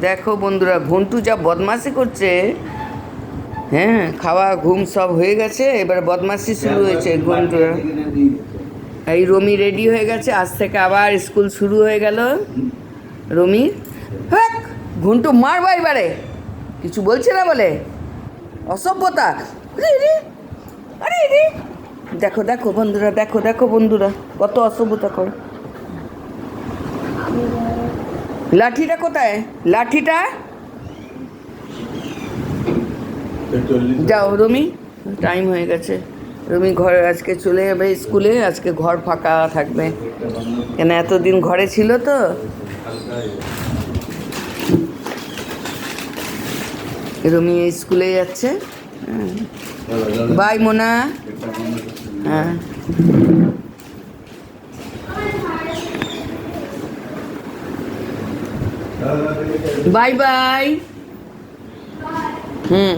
দেখো বন্ধুরা, ঘন্টু যা বদমাশি করছে। হ্যাঁ, খাওয়া ঘুম সব হয়ে গেছে, এবার বদমাশি শুরু হয়েছে ঘন্টুর। এই রমি রেডি হয়ে গেছে, আজ থেকে আবার স্কুল শুরু হয়ে গেল রমির। হ্যাঁ, ঘন্টু মারবা এবারে, কিছু বলছে না বলে অসভ্যতা। আরে রে, আরে রে, দেখো দেখো বন্ধুরা, দেখো দেখো বন্ধুরা, কত অসভ্যতা করে। লাঠিটা কোথায়? লাঠিটা যাও রমি, টাইম হয়ে গেছে। রমি ঘরে আজকে চলে যাবে স্কুলে, আজকে ঘর ফাঁকা থাকবে, কেন এতদিন ঘরে ছিল তো। রমি স্কুলে যাচ্ছে। বাই মোনা। হ্যাঁ, বাই বাই। হুম।